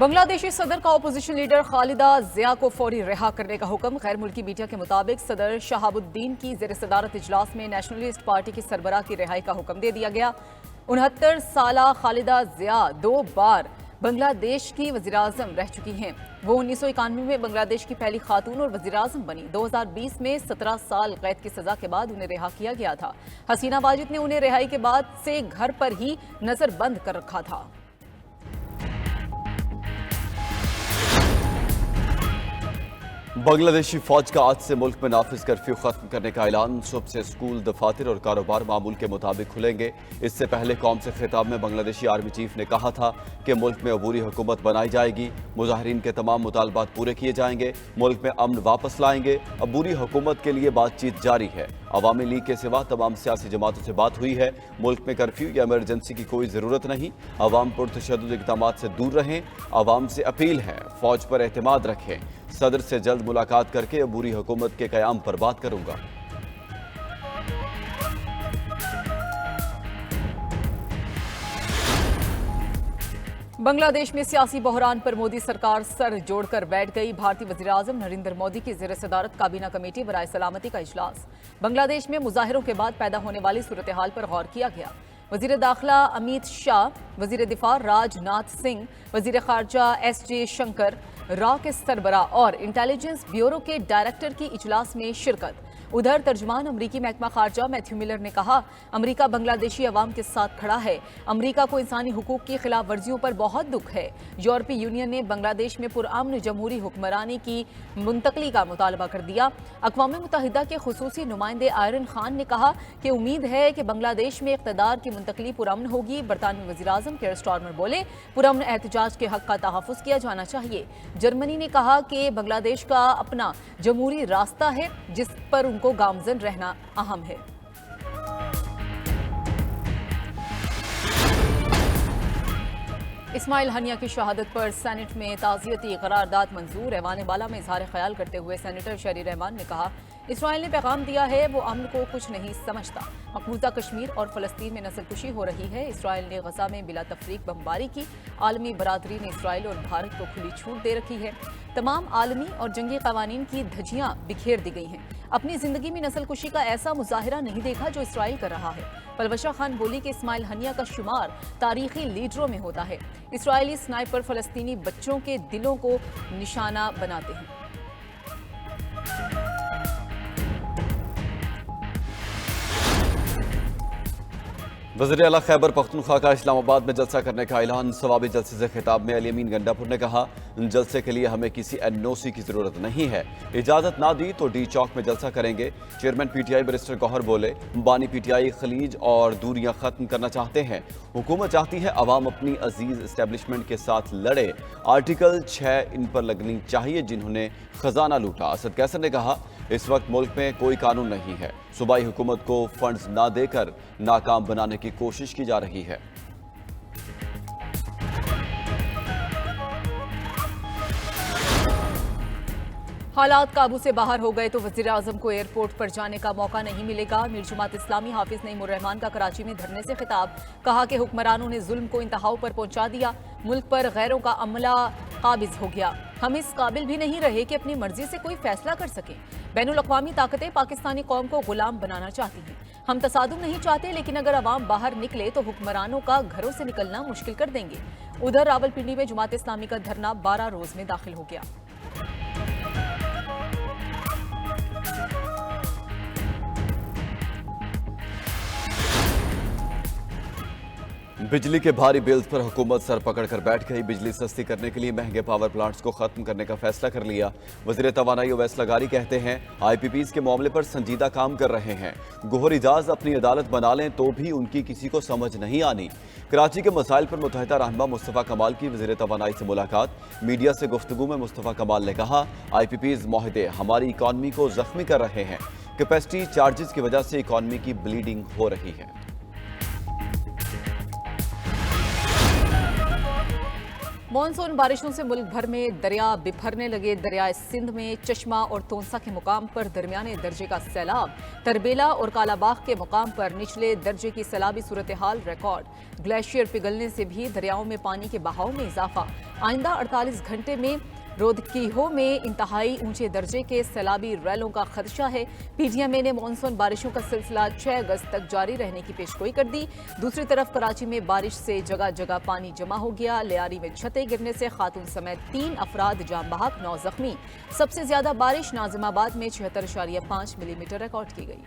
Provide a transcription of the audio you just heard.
बांग्लादेशी सदर का opposition leader Khaleda जिया को फौरी रिहा करने का हुक्म। गैर मुल्की मीडिया के मुताबिक सदर शहाबुद्दीन की ज़ेर सदारत इजलास में नेशनलिस्ट पार्टी की सरबराह की रिहाई का हुक्म दे दिया गया। 69 साला खालिदा जिया 2 बार बांग्लादेश की वज़ीर-ए-आज़म रह चुकी हैं। वो 1991 में बांग्लादेश की पहली खातून और वज़ीर-ए-आज़म बनी। 2020 में 17 साल कैद की सजा के बाद उन्हें रिहा किया गया था। हसीना वाजिद ने उन्हें रिहाई के बाद से घर पर ही नजरबंद कर रखा था। बांग्लादेशी फौज का आज से मुल्क में नाफिज कर्फ्यू खत्म करने का ऐलान। सुबह से स्कूल, दफातर और कारोबार मामूल के मुताबिक खुलेंगे। इससे पहले कौम से खिताब में बांग्लादेशी आर्मी चीफ ने कहा था कि मुल्क में अबूरी हुकूमत बनाई जाएगी, मुजाहिरीन के तमाम मुतालबात पूरे किए जाएंगे, मुल्क में अमन वापस लाएंगे। अबूरी हुकूमत के लिए बातचीत जारी है। अवामी लीग के सिवा तमाम सियासी जमातों से बात हुई है। मुल्क में कर्फ्यू या इमरजेंसी की कोई ज़रूरत नहीं। अवाम पुरतशद्दुद इक़दामात से दूर रहें। अवाम से अपील है फौज पर एतमाद रखें। सदर से जल्द मुलाकात करके अबूरी हुकूमत के क़याम पर बात करूंगा। बांग्लादेश में सियासी बहरान पर मोदी सरकार सर जोड़कर बैठ गई। भारतीय वज़ीर-ए-आज़म नरेंद्र मोदी की ज़ेर सदारत काबीना कमेटी बराए सलामती का इजलास। बांग्लादेश में मुजाहिरों के बाद पैदा होने वाली सूरत हाल पर गौर किया गया। वज़ीर दाखिला अमित शाह, वज़ीर दिफा राजनाथ सिंह, वज़ीर ख़ारजा एस.जे. शंकर, रॉ के सरबराह और इंटेलिजेंस ब्यूरो के डायरेक्टर की इजलास में शिरकत। उधर तर्जुमान अमरीकी महकमा खारजा मैथ्यू मिलर ने कहा, अमरीका बांग्लादेशी अवाम के साथ खड़ा है। अमरीका को इंसानी हुकूक की खिलाफ वर्जियों पर बहुत दुख है। यूरोपीय यूनियन ने बांग्लादेश में पुरअमन जमहूरी हुक्मरानी की मुंतकली का मुतालबा कर दिया। अक़वाम मुत्तहिदा के खुसूसी नुमाइंदे आयरन खान ने कहा कि उम्मीद है कि बांग्लादेश में इक़्तिदार की मुंतकली पुरअमन होगी। बरतानवी वज़ीर-ए-आज़म केयर स्टारमर बोले, पुरअमन एहतजाज के हक़ का तहफ़्फ़ुज़ किया जाना चाहिए। जर्मनी ने कहा कि बांग्लादेश का अपना जमहूरी रास्ता है जिस पर उनको गामज़न रहना अहम है। इस्माइल हनिया की शहादत पर सेनेट में ताज़ियती करारदाद मंजूर। ऐवान बाला में इज़हार ख्याल करते हुए सेनेटर शहरी रहमान ने कहा, इसराइल ने पैगाम दिया है वो अमन को कुछ नहीं समझता। मकबूजा कश्मीर और फ़लस्तीन में नस्लकुशी हो रही है। इसराइल ने गजा में बिला तफरीक बमबारी की। आलमी बरादरी ने इसराइल और भारत को खुली छूट दे रखी है। तमाम आलमी और जंगी कवानीन की धज्जियां बिखेर दी गई हैं। अपनी जिंदगी में नस्लकुशी का ऐसा मुजाहिरा नहीं देखा जो इसराइल कर रहा है। पलवशा खान बोली कि इस्माइल हनिया का शुमार तारीखी लीडरों में होता है। इसराइली स्नाइपर फ़लस्तीनी बच्चों के दिलों को निशाना बनाते हैं। वज़ीर आला खैबर पख्तूनख्वा का इस्लामाबाद में जलसा करने का ऐलान। सवाबी जलसे से खिताब में अली अमीन गंडापुर ने कहा, जलसे के लिए हमें किसी एनओसी की ज़रूरत नहीं है। इजाज़त ना दी तो डी चौक में जलसा करेंगे। चेयरमैन पीटीआई बैरिस्टर गौहर बोले, बानी पीटीआई खलीज और दूरियां ख़त्म करना चाहते हैं। हुकूमत चाहती है अवाम अपनी अजीज़ इस्टेब्लिशमेंट के साथ लड़े। आर्टिकल 6 इन पर लगनी चाहिए जिन्होंने खजाना लूटा। असद कैसर ने कहा, इस वक्त मुल्क में कोई कानून नहीं है। सूबाई हुकूमत को फंड्स ना देकर नाकाम बनाने की कोशिश की जा रही है। हालात काबू से बाहर हो गए तो वज़ीर-ए-आज़म को एयरपोर्ट पर जाने का मौका नहीं मिलेगा। मीर जमात इस्लामी हाफिज नईमुर रहमान का कराची में धरने से खिताब। कहा कि हुक्मरानों ने जुल्म को इंतहाओं पर पहुंचा दिया। मुल्क पर गैरों का अमला काबिज हो गया। हम इस काबिल भी नहीं रहे कि अपनी मर्जी से कोई फैसला कर सकें। बैनुल अक़वामी ताकतें पाकिस्तानी कौम को गुलाम बनाना चाहती हैं। हम तसादुम नहीं चाहते, लेकिन अगर अवाम बाहर निकले तो हुक्मरानों का घरों से निकलना मुश्किल कर देंगे। उधर रावलपिंडी में जमात इस्लामी का धरना 12 रोज में दाखिल हो गया। बिजली के भारी बिल्स पर हुकूमत सर पकड़ कर बैठ गई। बिजली सस्ती करने के लिए महंगे पावर प्लांट्स को खत्म करने का फैसला कर लिया। वज़ीर तवानाई ओवैस लगारी कहते हैं, IPPs के मामले पर संजीदा काम कर रहे हैं। गोहर इजाज अपनी अदालत बना लें तो भी उनकी किसी को समझ नहीं आनी। कराची के मसाइल पर मुत्तहिदा रहनुमा मुस्तफ़ा कमाल की वज़ीर तवानाई से मुलाकात। मीडिया से गुफ्तगू में मुस्तफ़ा कमाल ने कहा, IPPs मुआहदे हमारी इकॉनमी को जख्मी कर रहे हैं। कैपेसिटी चार्जेस की वजह से इकॉनमी की ब्लीडिंग हो रही है। मॉनसून बारिशों से मुल्क भर में दरिया बिफरने लगे। दरियाए सिंध में चश्मा और तोंसा के मुकाम पर दरमियाने दर्जे का सैलाब। तरबेला और कालाबाग के मुकाम पर निचले दर्जे की सैलाबी सूरत हाल रिकॉर्ड। ग्लेशियर पिघलने से भी दरियाओं में पानी के बहाव में इजाफा। आइंदा 48 घंटे में रोदकीहो में इंतहाई ऊंचे दर्जे के सैलाबी रैलों का खदशा है। पीडीएमए ने मॉनसून बारिशों का सिलसिला 6 अगस्त तक जारी रहने की पेशगोई कर दी। दूसरी तरफ कराची में बारिश से जगह जगह पानी जमा हो गया। लियारी में छतें गिरने से खातून समेत 3 अफराद जाम बहक, 9 जख्मी। सबसे ज्यादा बारिश नाजिमाबाद में 76.5 मिलीमीटर रिकॉर्ड की गई।